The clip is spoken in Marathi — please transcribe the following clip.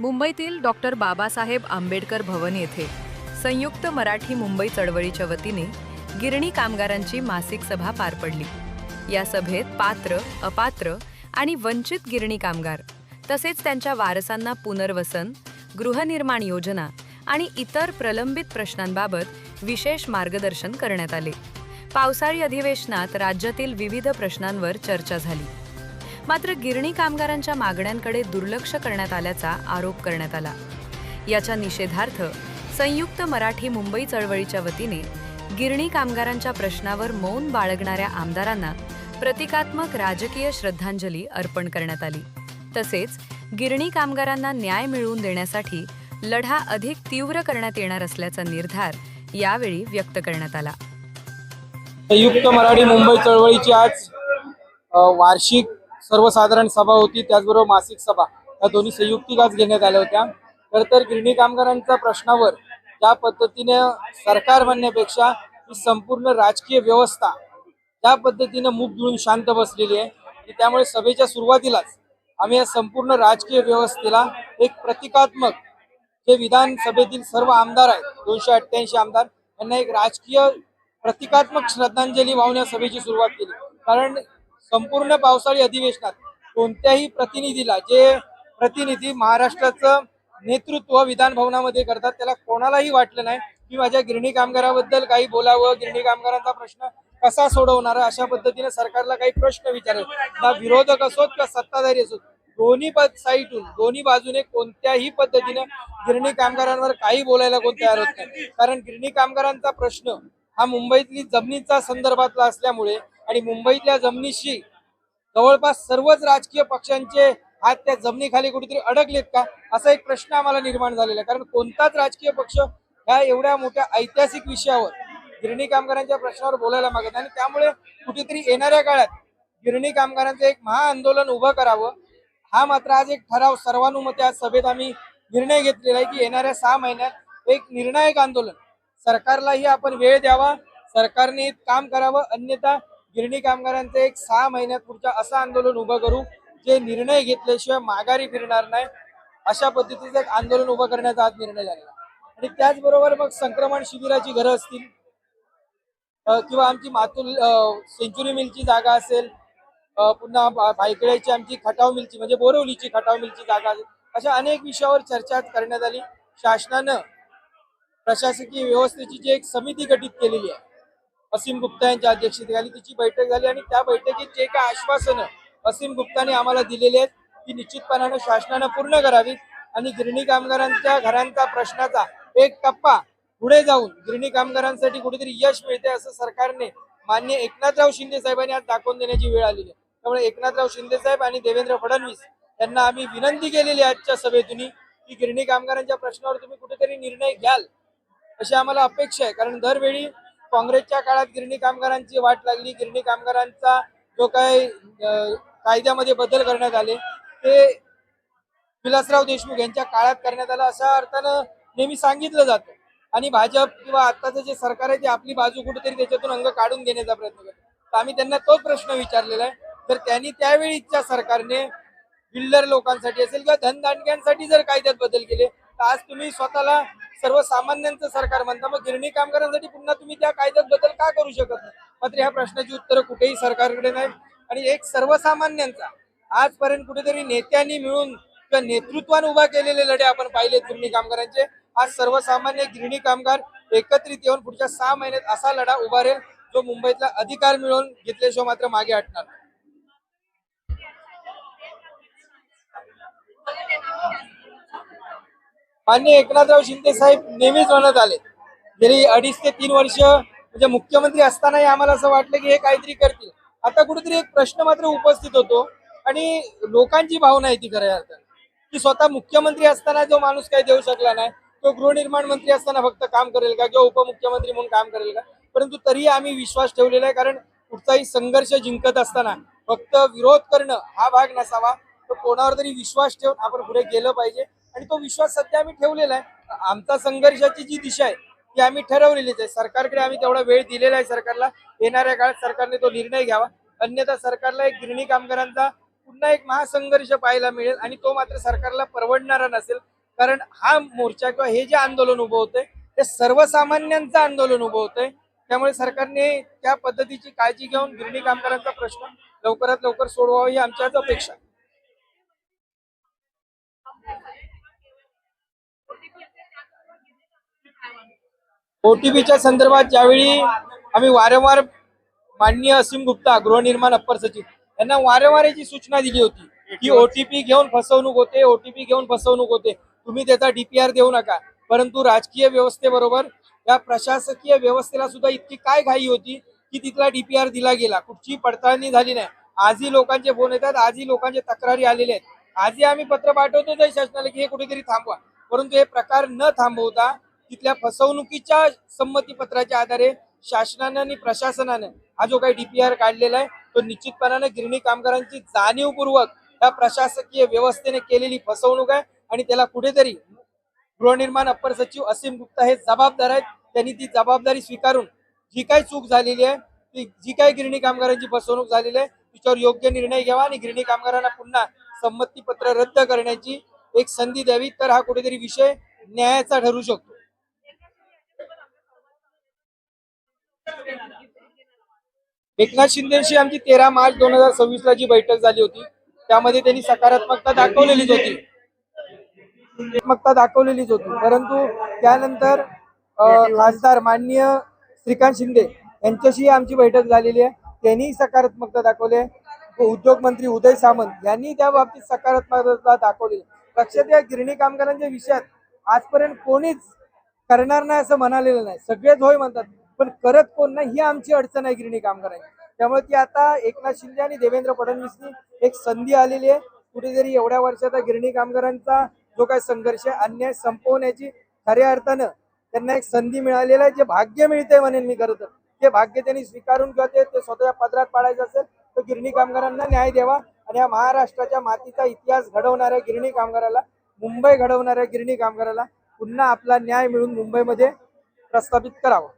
मुंबईतील डॉक्टर बाबासाहेब आंबेडकर भवन येथे संयुक्त मराठी मुंबई चळवळीच्या वतीने गिरणी कामगारांची मासिक सभा पार पडली। या सभेत पात्र, अपात्र आणि वंचित गिरणी कामगार तसेच त्यांच्या वारसांना पुनर्वसन, गृहनिर्माण योजना आणि इतर प्रलंबित प्रश्नांबाबत विशेष मार्गदर्शन करण्यात आले। पावसाळी अधिवेशनात राज्यातील विविध प्रश्नांवर चर्चा झाली। मात्र गिरणी कामगारांच्या मागण्यांकडे दुर्लक्ष करण्यात आल्याचा आरोप करण्यात आला। याच्या निषेधार्थ संयुक्त मराठी मुंबई चळवळीच्या वतीने गिरणी कामगारांच्या प्रश्नावर मौन बाळगणाऱ्या आमदारांना प्रतिकात्मक राजकीय श्रद्धांजली अर्पण करण्यात आली। तसेच गिरणी कामगारांना न्याय मिळवून देण्यासाठी लढा अधिक तीव्र करण्यात येणार असल्याचा निर्धार यावेळी व्यक्त करण्यात आला। संयुक्त मराठी मुंबई चळवळीची आज वार्षिक सर्वसाधारण सभा होती, त्याचबरोबर मासिक सभा या दोन्ही संयुक्तिक आज घेण्यात आल्या होत्या। तर गिरणी कामगारांच्या प्रश्नावर ज्या पद्धतीने सरकार म्हणण्यापेक्षा ही संपूर्ण राजकीय व्यवस्था त्या पद्धतीने मुख गिळून शांत बसलेली आहे आणि त्यामुळे सभेच्या सुरुवातीलाच आम्ही या संपूर्ण राजकीय व्यवस्थेला एक प्रतिकात्मक, जे विधानसभेतील सर्व आमदार आहेत 288 आमदार, यांना एक राजकीय प्रतिकात्मक श्रद्धांजली वाहून या सभेची सुरुवात केली। कारण संपूर्ण पावसाळी अधिवेशनात कोणत्याही प्रतिनिधीला, जे प्रतिनिधी महाराष्ट्राचं नेतृत्व विधान भवनामध्ये करतात, त्याला कोणालाही वाटलं नाही की माझ्या गिरणी कामगाराबद्दल काही बोलावं, गिरणी कामगारांचा प्रश्न कसा सोडवणार, अशा पद्धतीने सरकारला काही प्रश्न विचारावे। ना विरोधक असोत किंवा सत्ताधारी असोत, दोन्ही साईडून दोन्ही बाजूने कोणत्याही पद्धतीने गिरणी कामगारांवर काही बोलायला कोण तयार होत नाही। कारण गिरणी कामगारांचा प्रश्न हा मुंबईतली जमिनीचा संदर्भातला असल्यामुळे आणि मुंबईतल्या जमिनीशी जवळपास सर्वच राजकीय पक्षांचे हात त्या जमिनीखाली कुठेतरी अडकलेत का, असा एक प्रश्न आम्हाला निर्माण झालेला आहे। कारण कोणताच राजकीय पक्ष ह्या एवढ्या मोठ्या ऐतिहासिक विषयावर, गिरणी कामगारांच्या प्रश्नावर बोलायला मागत नाही। आणि त्यामुळे कुठेतरी येणाऱ्या काळात गिरणी कामगारांचं एक महाआंदोलन उभं करावं, हा मात्र आज एक ठराव सर्वानुमते आज सभेत आम्ही निर्णय घेतलेला आहे की येणाऱ्या 6 महिन्यात एक निर्णायक आंदोलन, सरकारलाही आपण वेळ द्यावा, सरकारने काम करावं, अन्यथा गिरणी कामगारांचं एक 6 महिन्यात पुढच्या असं आंदोलन उभं करू जे निर्णय घेतल्याशिवाय माघारी फिरणार नाही, अशा पद्धतीचं एक आंदोलन उभं करण्याचा आज निर्णय झालेला। आणि त्याचबरोबर मग संक्रमण शिबिराची घरं असतील किंवा आमची मातुल सेंचुरी मिलची जागा असेल, पुन्हा भायखळ्याची आमची खटाव मिलची म्हणजे बोरिवलीची खटाव मिलची जागा असेल, अशा अनेक विषयावर चर्चा करण्यात आली। शासनानं प्रशासकीय व्यवस्थेची जी एक समिती गठीत केलेली आहे, असीम गुप्ता यांच्या अध्यक्षतेखाली तिची बैठक झाली आणि त्या बैठकीत जे काही आश्वासनं असीम गुप्ताने आम्हाला दिलेली आहेत ती निश्चितपणाने शासनानं पूर्ण करावीत आणि गिरणी कामगारांच्या घरांचा प्रश्नाचा एक टप्पा पुढे जाऊन गिरणी कामगारांसाठी कुठेतरी यश मिळते असं सरकारने माननीय एकनाथराव शिंदे साहेबांनी आज दाखवून देण्याची वेळ आलेली आहे। त्यामुळे एकनाथराव शिंदे साहेब आणि देवेंद्र फडणवीस यांना आम्ही विनंती केलेली आहे आजच्या सभेतून की गिरणी कामगारांच्या प्रश्नावर तुम्ही कुठेतरी निर्णय घ्याल, अशी आम्हाला अपेक्षा आहे। कारण दरवेळी काँग्रेसच्या काळात गिरणी कामगारांची वाट लागली, गिरणी कामगारांचा जो काही कायद्यामध्ये बदल करण्यात आले ते विलासराव देशमुख यांच्या काळात करण्यात आला अशा अर्थानं नेहमी सांगितलं जातं आणि भाजप किंवा आताचं जे सरकार आहे ते आपली बाजू कुठेतरी त्याच्यातून अंग काढून घेण्याचा प्रयत्न करतो। तर आम्ही त्यांना तोच प्रश्न विचारलेला आहे, तर त्यांनी त्यावेळीच्या सरकारने बिल्डर लोकांसाठी असेल किंवा धनदांडग्यांसाठी जर कायद्यात बदल केले तर आज तुम्ही स्वतःला सर्वसामान्यांचं सरकार म्हणता, मग गिरणी कामगारांसाठी पुन्हा तुम्ही त्या कायद्यात बदल का करू शकत नाही? मात्र ह्या प्रश्नाची उत्तरं कुठेही सरकारकडे नाही। आणि एक सर्वसामान्यांचा आजपर्यंत कुठेतरी नेत्यांनी मिळून किंवा नेतृत्वाने उभा केलेले लढे आपण पाहिले गिरणी कामगारांचे, आज सर्वसामान्य गिरणी कामगार एकत्रित येऊन पुढच्या 6 महिन्यात असा लढा उभारेल जो मुंबईतला अधिकार मिळवून घेतल्याशिवाय मात्र मागे हटणार। माननीय एकनाथराव शिंदे साहेब नेहमीच म्हणत आले, गेली 2.5 ते 3 वर्ष म्हणजे मुख्यमंत्री असतानाही आम्हाला असं वाटलं की हे काहीतरी करतील। आता कुठेतरी एक प्रश्न मात्र उपस्थित होतो आणि लोकांची भावना आहे ती खऱ्या अर्थाने की स्वतः मुख्यमंत्री असताना जो माणूस काही देऊ शकला नाही तो गृहनिर्माण मंत्री असताना फक्त काम करेल का किंवा उपमुख्यमंत्री म्हणून काम करेल का? परंतु तरी आम्ही विश्वास ठेवलेला आहे, कारण कुठचाही संघर्ष जिंकत असताना फक्त विरोध करणं हा भाग नसावा, तर कोणावर तरी विश्वास ठेवून आपण पुढे गेलं पाहिजे आणि तो विश्वास सध्या आम्ही ठेवलेला आहे। आमचा संघर्षाची जी दिशा आहे ती आम्ही ठरवलेलीच आहे। सरकारकडे आम्ही तेवढा वेळ दिलेला आहे, सरकारला येणाऱ्या काळात सरकारने तो निर्णय घ्यावा, अन्यथा सरकारला एक गिरणी कामगारांचा पुन्हा एक महासंघर्ष पाहायला मिळेल आणि तो मात्र सरकारला परवडणारा नसेल. कारण हा मोर्चा किंवा हे जे आंदोलन उभं होतंय ते सर्वसामान्यांचं आंदोलन उभं होतंय. त्यामुळे सरकारने त्या पद्धतीची काळजी घेऊन गिरणी कामगारांचा प्रश्न लवकरात लवकर सोडवावा ही आमच्याच अपेक्षा आहे. ओटीपीच्या संदर्भात ज्यावेळी आम्ही वारंवार माननीय असीम गुप्ता गृहनिर्माण अप्पर सचिव यांना वारंवार याची सूचना दिली होती की ओटीपी घेऊन फसवणूक होते, ओटीपी घेऊन फसवणूक होते, तुम्ही त्याचा डीपीआर देऊ नका. परंतु राजकीय व्यवस्थेबरोबर या प्रशासकीय व्यवस्थेला सुद्धा इतकी काय घाई होती की तिथला डीपीआर दिला गेला, कुठची पडताळणी झाली नाही. आजही लोकांचे फोन येतात, आजही लोकांचे तक्रारी आलेले आहेत. आजही आम्ही पत्र पाठवतो शासनाला की हे कुठेतरी थांबवा. परंतु हे प्रकार न थांबवता तिथल्या फसवणुकीच्या संमतीपत्राच्या आधारे शासनानं आणि प्रशासनानं हा जो काही डीपीआर काढलेला आहे तो निश्चितपणाने गिरणी कामगारांची जाणीवपूर्वक या प्रशासकीय व्यवस्थेने केलेली फसवणूक आहे आणि त्याला कुठेतरी गृहनिर्माण अप्पर सचिव असीम गुप्ता हे जबाबदार आहेत. त्यांनी ती जबाबदारी स्वीकारून जी काही चूक झालेली आहे, जी काही गिरणी कामगारांची फसवणूक झालेली आहे तिच्यावर योग्य निर्णय घ्यावा आणि गिरणी कामगारांना पुन्हा संमतीपत्र रद्द करण्याची एक संधी द्यावी. तर हा कुठेतरी विषय न्यायाचा ठरू शकतो. एकनाथ शिंदेशी आमची 13 मार्च 2026 ला जी बैठक झाली होती त्यामध्ये त्यांनी सकारात्मकता दाखवलेलीच होती. परंतु त्यानंतर खासदार माननीय श्रीकांत शिंदे यांच्याशी आमची बैठक झालेली आहे. त्यांनी सकारात्मकता दाखवली आहे. उद्योग मंत्री उदय सामंत यांनी त्या बाबतीत सकारात्मकता दाखवली. लक्षात घ्या, गिरणी कामगारांच्या विषयात आजपर्यंत कोणीच करणार नाही असं म्हणालेलं नाही. सगळेच होय म्हणतात, पण करत कोण नाही ही आमची अडचण आहे गिरणी कामगारांची. त्यामुळे ती आता एकनाथ शिंदे आणि देवेंद्र फडणवीसनी एक संधी आलेली आहे. कुठेतरी एवढ्या वर्षाचा गिरणी कामगारांचा जो काही संघर्ष अन्याय संपवण्याची खऱ्या अर्थानं त्यांना एक संधी मिळालेली आहे. जे भाग्य मिळते म्हणेन मी, खरं तर ते भाग्य त्यांनी स्वीकारून किंवा ते स्वतःच्या पदरात पाडायचं असेल तर गिरणी कामगारांना न्याय द्यावा आणि या महाराष्ट्राच्या मातीचा इतिहास घडवणाऱ्या गिरणी कामगाराला, मुंबई घडवणाऱ्या गिरणी कामगाराला पुन्हा आपला न्याय मिळून मुंबईमध्ये प्रस्थापित करावा.